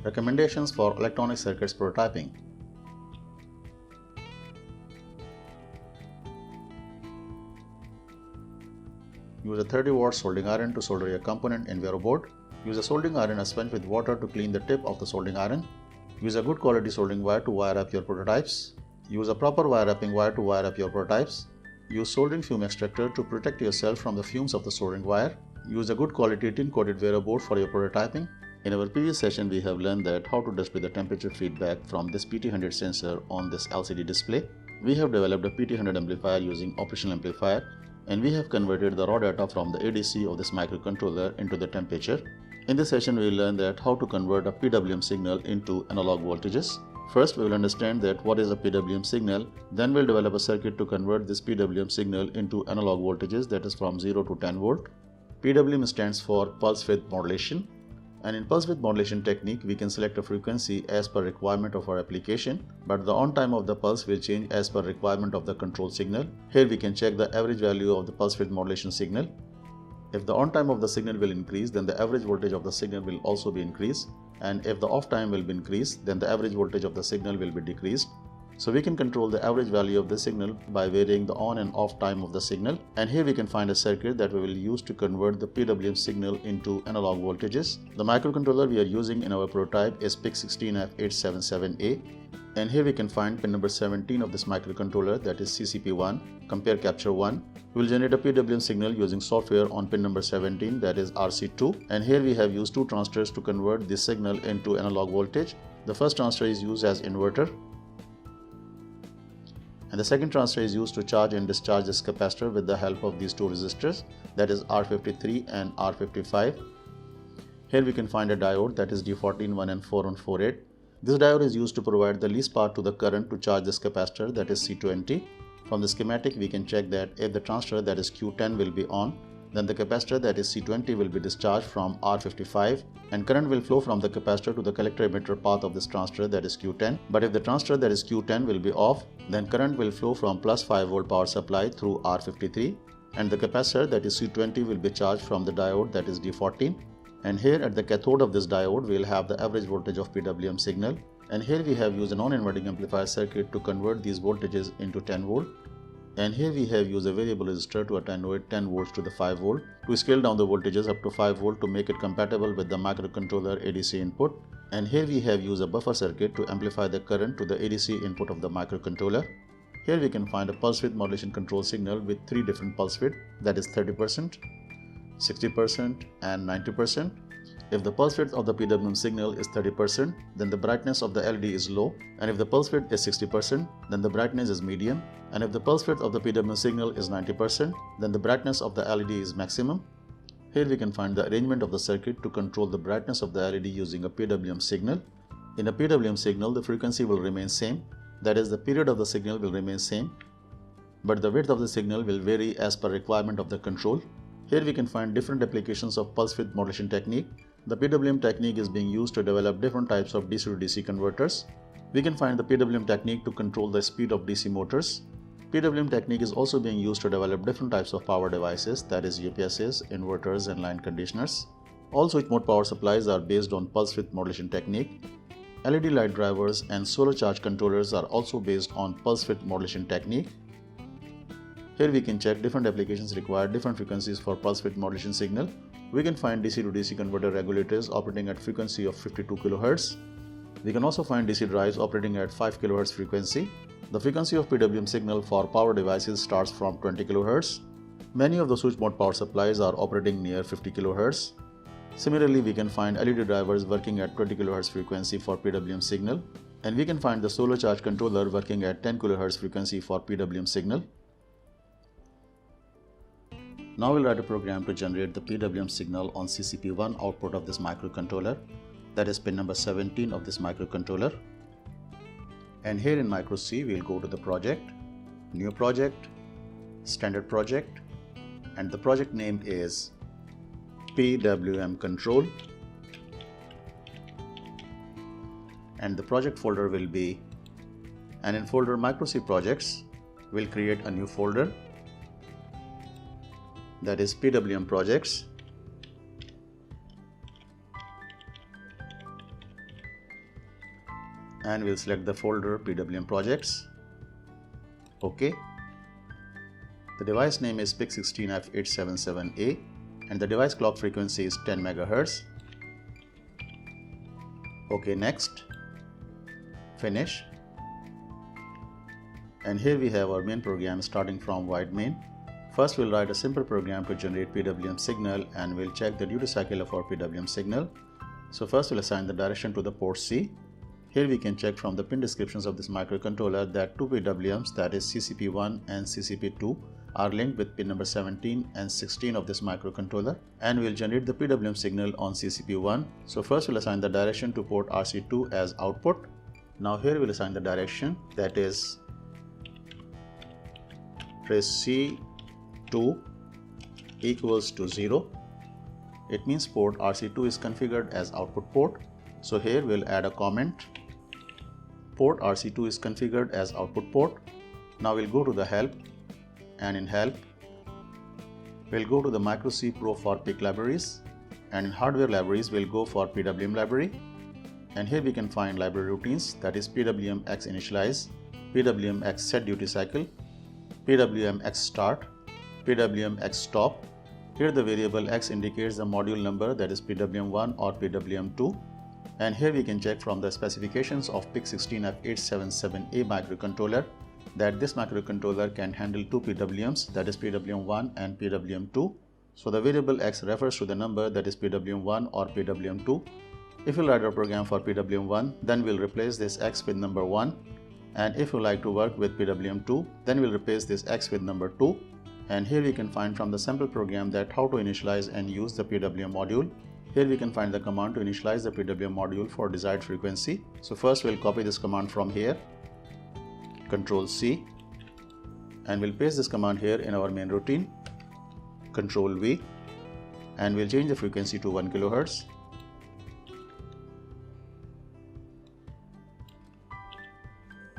Recommendations for electronic circuits prototyping. Use a 30-watt soldering iron to solder a component in Vero board. Use a soldering iron as sponge with water to clean the tip of the soldering iron. Use a good quality soldering wire to wire up your prototypes. Use a proper wire wrapping wire to wire up your prototypes. Use soldering fume extractor to protect yourself from the fumes of the soldering wire. Use a good quality tin-coated Vero board for your prototyping. In our previous session, we have learned that how to display the temperature feedback from this PT100 sensor on this LCD display. We have developed a PT100 amplifier using operational amplifier, and we have converted the raw data from the ADC of this microcontroller into the temperature. In this session, we will learn that how to convert a PWM signal into analog voltages. First, we will understand that what is a PWM signal, then we'll develop a circuit to convert this PWM signal into analog voltages, that is from 0 to 10 volt. PWM stands for pulse width modulation, and in pulse width modulation technique, we can select a frequency as per requirement of our application, but the on time of the pulse will change as per requirement of the control signal. Here we can check the average value of the pulse width modulation signal. If the on time of the signal will increase, then the average voltage of the signal will also be increased, and if the off time will be increased, then the average voltage of the signal will be decreased. So we can control the average value of the signal by varying the on and off time of the signal, and here we can find a circuit that we will use to convert the PWM signal into analog voltages. The microcontroller we are using in our prototype is PIC16F877A, and here we can find pin number 17 of this microcontroller, that is CCP1, compare capture 1. We will generate a PWM signal using software on pin number 17, that is RC2, and here we have used two transistors to convert this signal into analog voltage. The first transistor is used as inverter, and the second transistor is used to charge and discharge this capacitor with the help of these two resistors, that is R53 and R55. Here we can find a diode, that is D141N4148. This diode is used to provide the least path to the current to charge this capacitor, that is C20. From the schematic, we can check that if the transistor, that is Q10, will be on, then the capacitor, that is C20, will be discharged from R55, and current will flow from the capacitor to the collector emitter path of this transistor, that is Q10. But if the transistor, that is Q10, will be off, then current will flow from plus 5 volt power supply through R53, and the capacitor, that is C20, will be charged from the diode, that is D14. And here at the cathode of this diode, we will have the average voltage of PWM signal. And here we have used a non-inverting amplifier circuit to convert these voltages into 10 volt. And here we have used a variable resistor to attenuate 10 volts to the 5 volt to scale down the voltages up to 5 volt to make it compatible with the microcontroller ADC input. And here we have used a buffer circuit to amplify the current to the ADC input of the microcontroller. Here we can find a pulse width modulation control signal with three different pulse width, that is 30%, 60% and 90%. If the pulse width of the PWM signal is 30%, then the brightness of the LED is low, and if the pulse width is 60%, then the brightness is medium, and if the pulse width of the PWM signal is 90%, then the brightness of the LED is maximum. Here we can find the arrangement of the circuit to control the brightness of the LED using a PWM signal. In a PWM signal, the frequency will remain same, that is, the period of the signal will remain same, but the width of the signal will vary as per requirement of the control. Here we can find different applications of pulse width modulation technique. The PWM technique is being used to develop different types of DC to DC converters. We can find the PWM technique to control the speed of DC motors. PWM technique is also being used to develop different types of power devices, that is UPSs, inverters and line conditioners. All switch mode power supplies are based on pulse width modulation technique. LED light drivers and solar charge controllers are also based on pulse width modulation technique. Here we can check different applications require different frequencies for pulse width modulation signal. We can find DC to DC converter regulators operating at frequency of 52 kHz. We can also find DC drives operating at 5 kHz frequency. The frequency of PWM signal for power devices starts from 20 kHz. Many of the switch mode power supplies are operating near 50 kHz. Similarly, we can find LED drivers working at 20 kHz frequency for PWM signal, and we can find the solar charge controller working at 10 kHz frequency for PWM signal. Now we'll write a program to generate the PWM signal on CCP1 output of this microcontroller, that is pin number 17 of this microcontroller. And here in micro C, we'll go to the project, new project, standard project, and the project name is PWM control, and the project folder will be, and in folder micro C projects, we'll create a new folder, that is PWM projects. and we'll select the folder PWM projects. OK. The device name is PIC16F877A and the device clock frequency is 10 MHz. OK, next. Finish. And here we have our main program starting from void main. First we'll write a simple program to generate PWM signal and we'll check the duty cycle of our PWM signal. So first we'll assign the direction to the port C. Here we can check from the pin descriptions of this microcontroller that two PWMs, that is CCP1 and CCP2, are linked with pin number 17 and 16 of this microcontroller, and we'll generate the PWM signal on CCP1. So first we'll assign the direction to port RC2 as output. Now here we'll assign the direction, that is press C2 equals to 0. It means port RC2 is configured as output port. So here we'll add a comment. Port RC2 is configured as output port. Now we'll go to the help, and in help we'll go to the micro C Pro for PIC libraries, and in hardware libraries we'll go for PWM library, and here we can find library routines, that is PWM X initialize, PWM X set duty cycle, PWM X start, PWM X stop. Here the variable X indicates the module number, that is PWM1 or PWM2. And here we can check from the specifications of PIC16F877A microcontroller that this microcontroller can handle two PWMs, that is PWM1 and PWM2. So the variable X refers to the number, that is PWM1 or PWM2. If you write a program for PWM1, then we'll replace this X with number 1. And if you like to work with PWM2, then we'll replace this X with number 2. And here we can find from the sample program that how to initialize and use the PWM module. Here we can find the command to initialize the PWM module for desired frequency. So first we'll copy this command from here, Control C, and we'll paste this command here in our main routine, Control V, and we'll change the frequency to 1 kHz.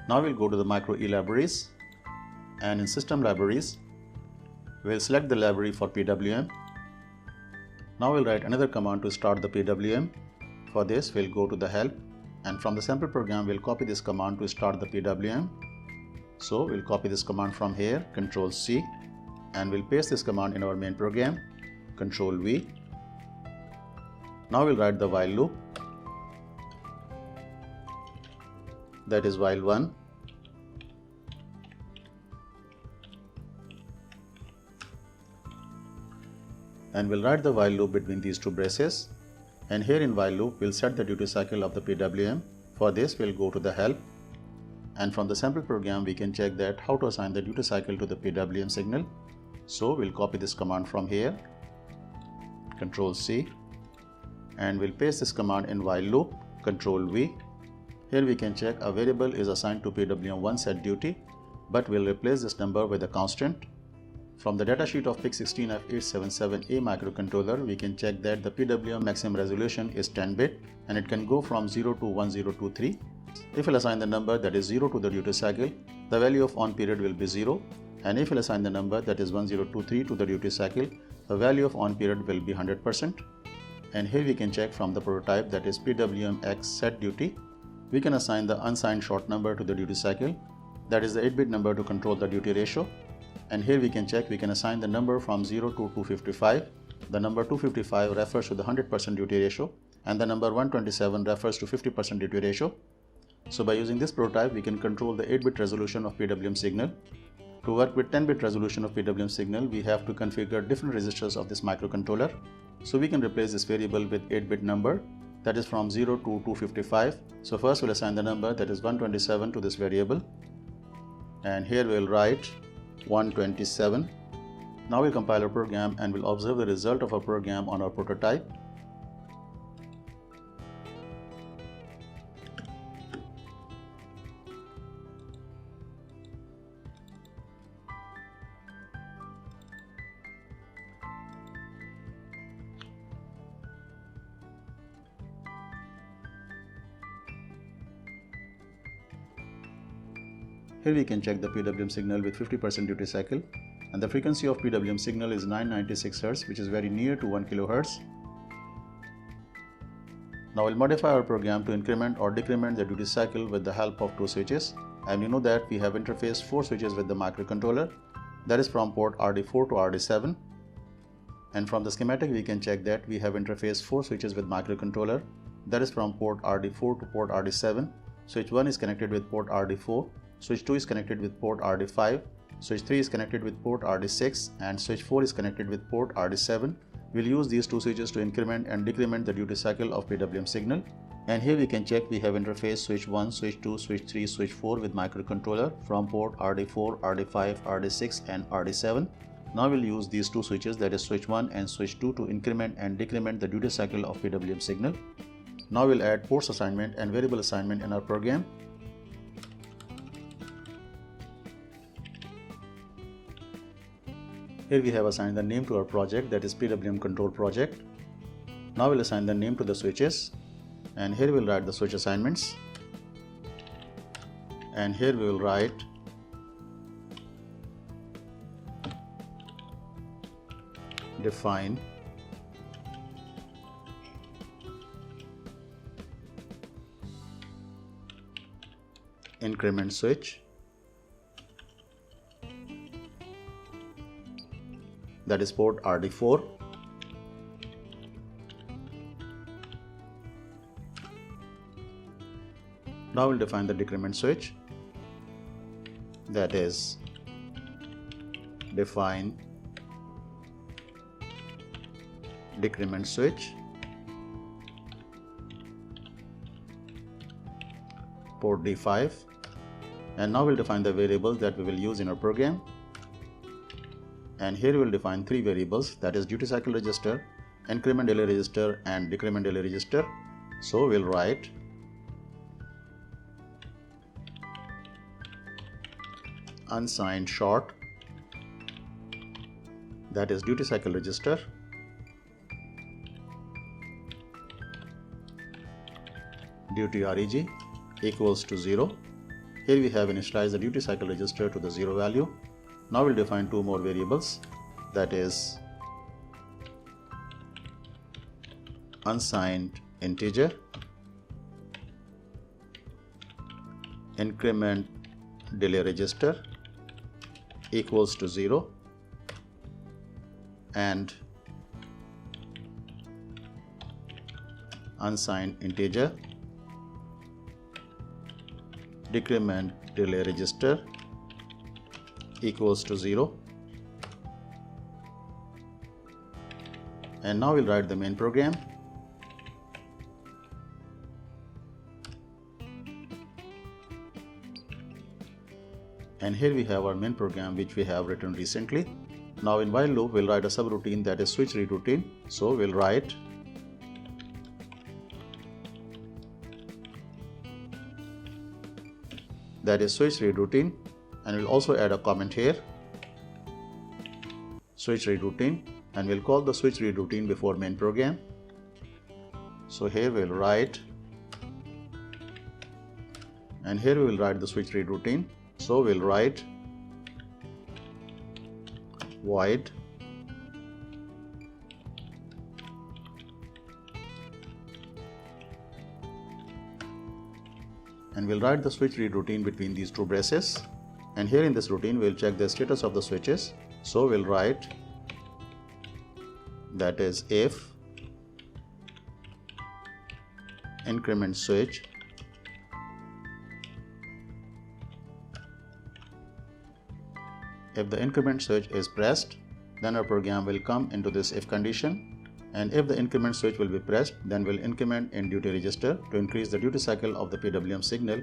Now we'll go to the micro E libraries, and in system libraries we'll select the library for PWM. Now we'll write another command to start the PWM. For this we'll go to the help, and from the sample program we'll copy this command to start the PWM. So we'll copy this command from here, Control C, and we'll paste this command in our main program, Control V. Now we'll write the while loop, that is while 1. And we'll write the while loop between these two braces, and here in while loop we'll set the duty cycle of the PWM. For this we'll go to the help, and from the sample program we can check that how to assign the duty cycle to the PWM signal. So we'll copy this command from here, Control C, and we'll paste this command in while loop, Control V. Here we can check a variable is assigned to PWM1 set duty, but we'll replace this number with a constant. From the datasheet of PIC16F877A microcontroller, we can check that the PWM maximum resolution is 10-bit and it can go from 0 to 1023. If we'll assign the number that is 0 to the duty cycle, the value of on period will be 0, and if we'll assign the number that is 1023 to the duty cycle, the value of on period will be 100%. And here we can check from the prototype, that is PWM X set duty. We can assign the unsigned short number to the duty cycle, that is the 8-bit number to control the duty ratio. And here we can check, we can assign the number from 0 to 255. The number 255 refers to the 100% duty ratio, and the number 127 refers to 50% duty ratio. So by using this prototype, we can control the 8-bit resolution of PWM signal. To work with 10-bit resolution of PWM signal, we have to configure different registers of this microcontroller. So we can replace this variable with 8-bit number, that is from 0 to 255. So first we'll assign the number, that is 127, to this variable, and here we'll write 127. Now we'll compile our program and we'll observe the result of our program on our prototype. Here we can check the PWM signal with 50% duty cycle, and the frequency of PWM signal is 996 Hz, which is very near to 1 kHz. Now we'll modify our program to increment or decrement the duty cycle with the help of two switches. And you know that we have interfaced 4 switches with the microcontroller, that is from port RD4 to RD7. And from the schematic we can check that we have interfaced 4 switches with microcontroller, that is from port RD4 to port RD7. Switch 1 is connected with port RD4, switch 2 is connected with port RD5, switch 3 is connected with port RD6, and switch 4 is connected with port RD7. We'll use these two switches to increment and decrement the duty cycle of PWM signal. And here we can check we have interfaced switch 1, switch 2, switch 3, switch 4 with microcontroller from port RD4, RD5, RD6 and RD7. Now we'll use these two switches, that is switch 1 and switch 2, to increment and decrement the duty cycle of PWM signal. Now we'll add ports assignment and variable assignment in our program. Here we have assigned the name to our project, that is PWM control project. Now we'll assign the name to the switches, and here we'll write the switch assignments, and here we will write define increment switch, that is port RD4. Now we'll define the decrement switch, that is define decrement switch, port D5. And now we'll define the variables that we will use in our program. And here we'll define 3 variables, that is duty cycle register, increment delay register and decrement delay register. So we'll write unsigned short, that is duty cycle register, duty reg equals to 0. Here we have initialized the duty cycle register to the 0 value. Now we'll define 2 more variables, that is unsigned integer, increment delay register equals to 0, and unsigned integer decrement delay register equals to 0. And now we'll write the main program. And here we have our main program which we have written recently. Now in while loop we'll write a subroutine, that is switch read routine. So we'll write that is switch read routine, and we'll also add a comment here, switch read routine, and we'll call the switch read routine before main program. So here we'll write, and here we will write the switch read routine. So we'll write void and we'll write the switch read routine between these 2 braces. And here in this routine we'll check the status of the switches. So we'll write that is if increment switch if the increment switch is pressed, then our program will come into this if condition. And if the increment switch will be pressed, then we'll increment in duty register to increase the duty cycle of the PWM signal.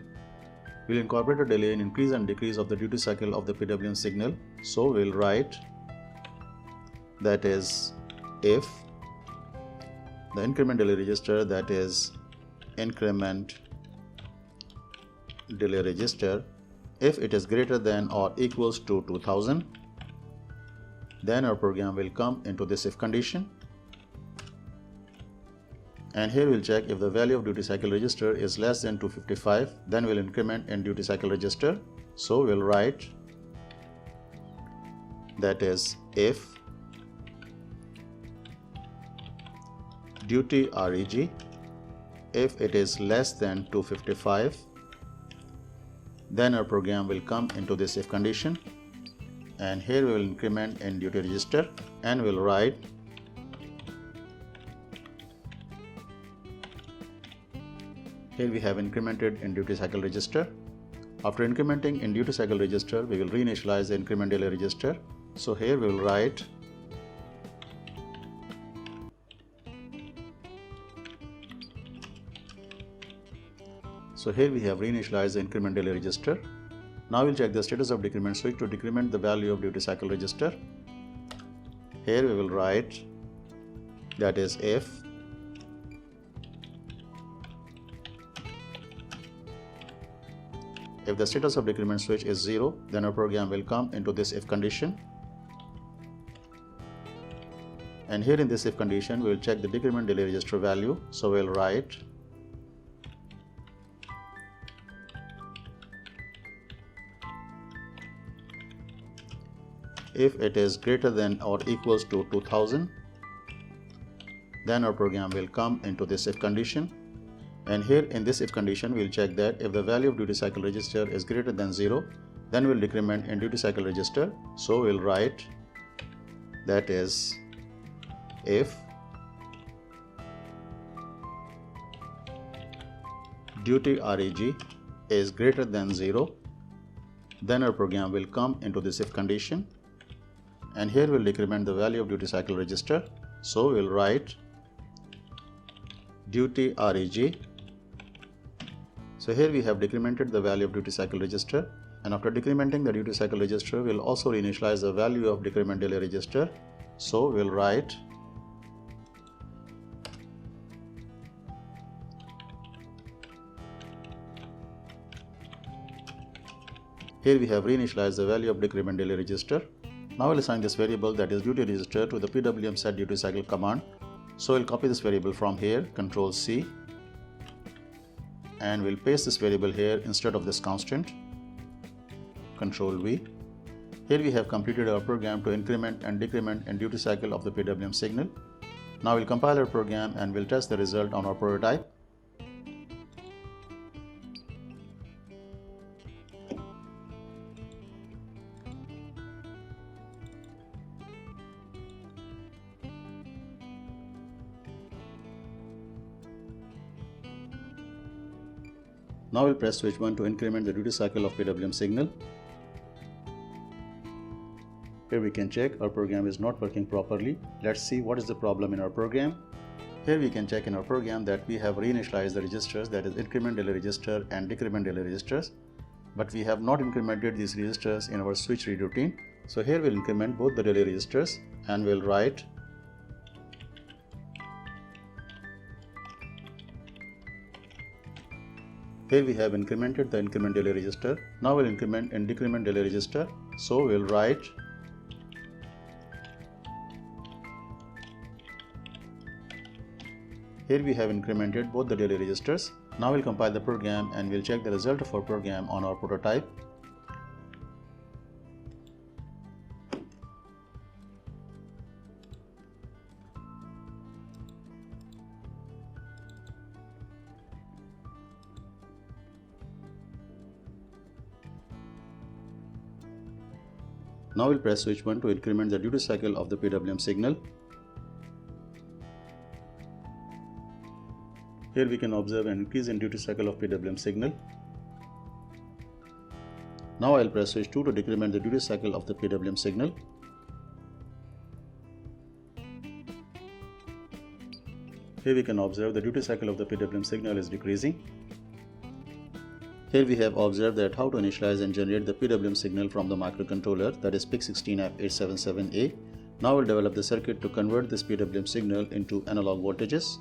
We'll incorporate a delay in increase and decrease of the duty cycle of the PWM signal. So we'll write that is if the increment delay register, that is increment delay register, if it is greater than or equals to 2000, then our program will come into this if condition. And here we'll check if the value of duty cycle register is less than 255, then we'll increment in duty cycle register. So we'll write that is if duty reg If it is less than 255, then our program will come into this if condition, and here we will increment in duty register and will write here we have incremented in duty cycle register. After incrementing in duty cycle register, we will reinitialize the increment delay register. So here we will write So here we have reinitialized the increment delay register. Now we'll check the status of decrement switch to decrement the value of duty cycle register. Here we will write that is if the status of decrement switch is 0, then our program will come into this if condition. And here in this if condition, we will check the decrement delay register value. So we'll write if it is greater than or equals to 2000, then our program will come into this if condition. And here in this if condition, we'll check that if the value of duty cycle register is greater than 0, then we'll decrement in duty cycle register. So we'll write that is if duty REG is greater than 0, then our program will come into this if condition. And here we'll decrement the value of duty cycle register. So we'll write duty REG. So here we have decremented the value of duty cycle register, and after decrementing the duty cycle register, we'll also reinitialize the value of decrement delay register. So we'll write here we have reinitialized the value of decrement delay register. Now we'll assign this variable, that is duty register, to the PWM set duty cycle command. So we'll copy this variable from here, Control C, and we'll paste this variable here instead of this constant, Control V. Here we have completed our program to increment and decrement in duty cycle of the PWM signal. Now we'll compile our program and we'll test the result on our prototype. Now we'll press switch 1 to increment the duty cycle of PWM signal. Here we can check our program is not working properly. Let's see what is the problem in our program. Here we can check in our program that we have reinitialized the registers, that is increment delay register and decrement delay registers, but we have not incremented these registers in our switch read routine. So here we'll increment both the delay registers and we'll write here we have incremented the increment delay register. Now we'll increment and decrement delay register. So we'll write here we have incremented both the delay registers. Now we'll compile the program and we'll check the result of our program on our prototype. Now we'll press switch 1 to increment the duty cycle of the PWM signal. Here we can observe an increase in duty cycle of PWM signal. Now I'll press switch 2 to decrement the duty cycle of the PWM signal. Here we can observe the duty cycle of the PWM signal is decreasing. Here we have observed that how to initialize and generate the PWM signal from the microcontroller, that is PIC16F877A. Now we'll develop the circuit to convert this PWM signal into analog voltages.